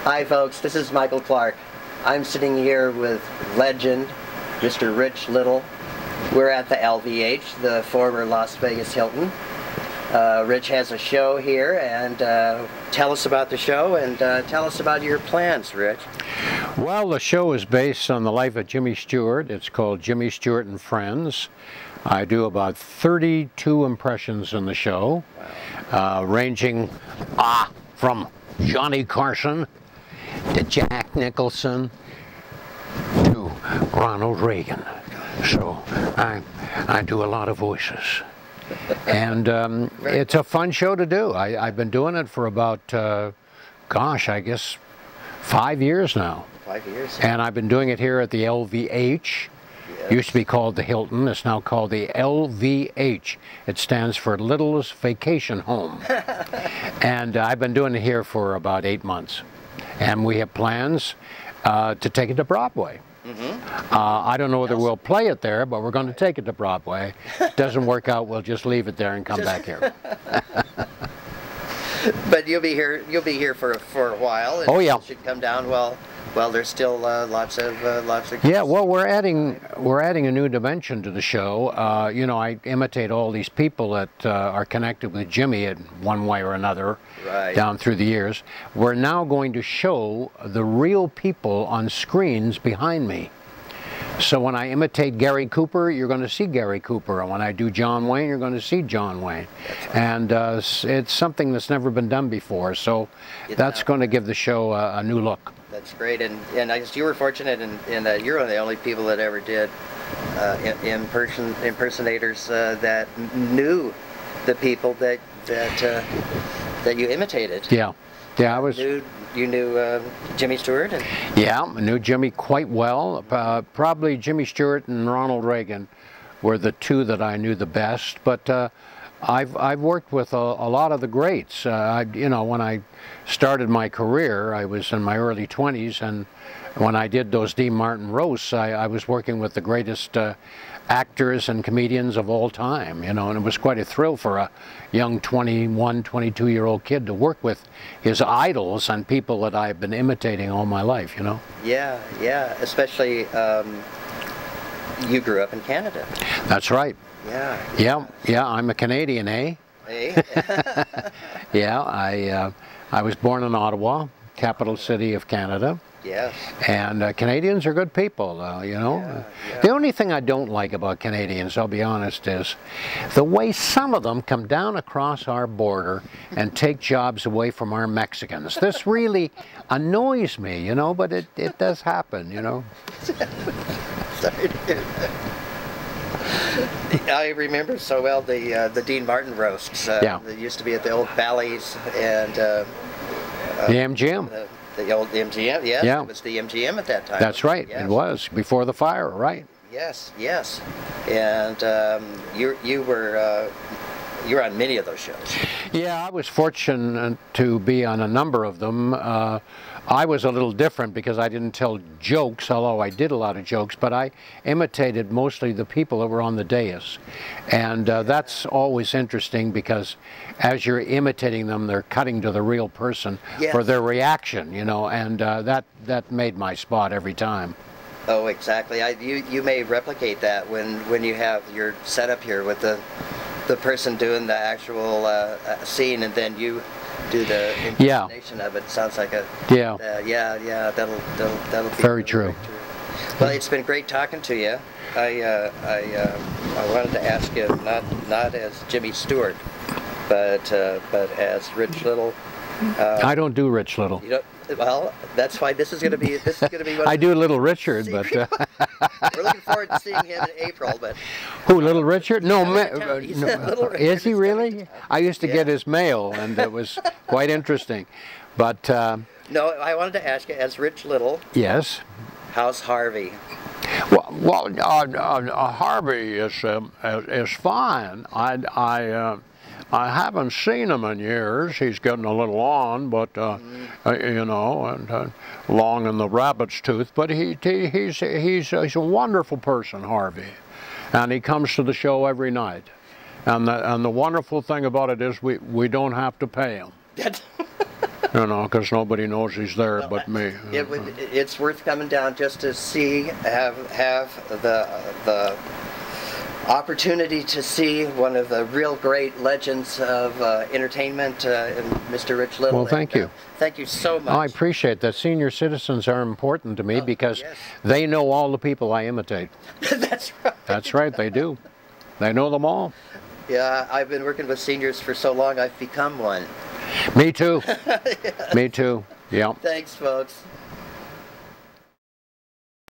Hi folks, this is Michael Clark. I'm sitting here with legend, Mr. Rich Little. We're at the LVH, the former Las Vegas Hilton. Rich has a show here, and tell us about the show and tell us about your plans, Rich. Well, the show is based on the life of Jimmy Stewart. It's called Jimmy Stewart and Friends. I do about 32 impressions in the show, ranging from Johnny Carson to Jack Nicholson to Ronald Reagan. So I do a lot of voices. And it's a fun show to do. I've been doing it for about, gosh, I guess 5 years now. 5 years. And I've been doing it here at the LVH. Yes. Used to be called the Hilton. It's now called the LVH. It stands for Littlest Vacation Home. And I've been doing it here for about 8 months. And we have plans to take it to Broadway. I don't know whether we'll play it there, but we're going to take it to Broadway. If it doesn't work out, we'll just leave it there and come back here. But you'll be here for a while. And oh yeah. It should come down. Well, there's still lots of. Yeah, well, we're adding a new dimension to the show. You know, I imitate all these people that are connected with Jimmy in one way or another, down through the years. We're now going to show the real people on screens behind me. So when I imitate Gary Cooper, you're going to see Gary Cooper. And when I do John Wayne, you're going to see John Wayne. And it's something that's never been done before. So that's going to give the show a new look. That's great, and I guess you were fortunate in that you're one of the only people that ever did impersonators that knew the people that you imitated. Yeah, I was. You knew Jimmy Stewart. Yeah, I knew Jimmy quite well. Probably Jimmy Stewart and Ronald Reagan were the two that I knew the best. But I've worked with a lot of the greats. You know, when I started my career, I was in my early 20s, and when I did those Dean Martin roasts, I was working with the greatest actors and comedians of all time, you know, and it was quite a thrill for a young 21, 22-year-old kid to work with his idols and people that I've been imitating all my life, you know. Yeah, especially you grew up in Canada. That's right. Yeah, I'm a Canadian, eh? Eh? Yeah, I was born in Ottawa, capital city of Canada. Yes. And Canadians are good people, you know. Yeah. The only thing I don't like about Canadians, I'll be honest, is the way some of them come down across our border and take jobs away from our Mexicans. This really annoys me, you know, but it does happen, you know. Sorry to hear that. I remember so well the Dean Martin roasts. That used to be at the old Bally's and the MGM. The old MGM, yes. Yeah. It was the MGM at that time. That's right. Yes. It was before the fire, right? Yes. And you were on many of those shows. Yeah, I was fortunate to be on a number of them. I was a little different because I didn't tell jokes, although I did a lot of jokes, but I imitated mostly the people that were on the dais. And that's always interesting because as you're imitating them, they're cutting to the real person for their reaction, you know, and that made my spot every time. Oh, exactly. You may replicate that when you have your setup here with the person doing the actual scene, and then you do the impersonation of it. Sounds like a that'll be very true. Well, it's been great talking to you. I wanted to ask you not as Jimmy Stewart, but as Rich Little. I don't do Rich Little. You don't, well, that's why this is going to be one I do Little Richard, but we're looking forward to seeing him in April. But who, Little Richard? No, no. Is he really? I used to get his mail, and it was quite interesting. But no, I wanted to ask you, as Rich Little. Yes. How's Harvey? Well, Harvey is fine. I haven't seen him in years. He's getting a little on, but you know, and long in the rabbit's tooth. But he's a wonderful person, Harvey, and he comes to the show every night. And the wonderful thing about it is we don't have to pay him. No, because nobody knows he's there but me. It's worth coming down just to see, have the opportunity to see one of the real great legends of entertainment, Mr. Rich Little. Well, thank you. Thank you so much. I appreciate that. Senior citizens are important to me because yes. they know all the people I imitate. That's right. That's right, they do. They know them all. Yeah, I've been working with seniors for so long, I've become one. Me too. Me too. Yeah. Thanks, folks.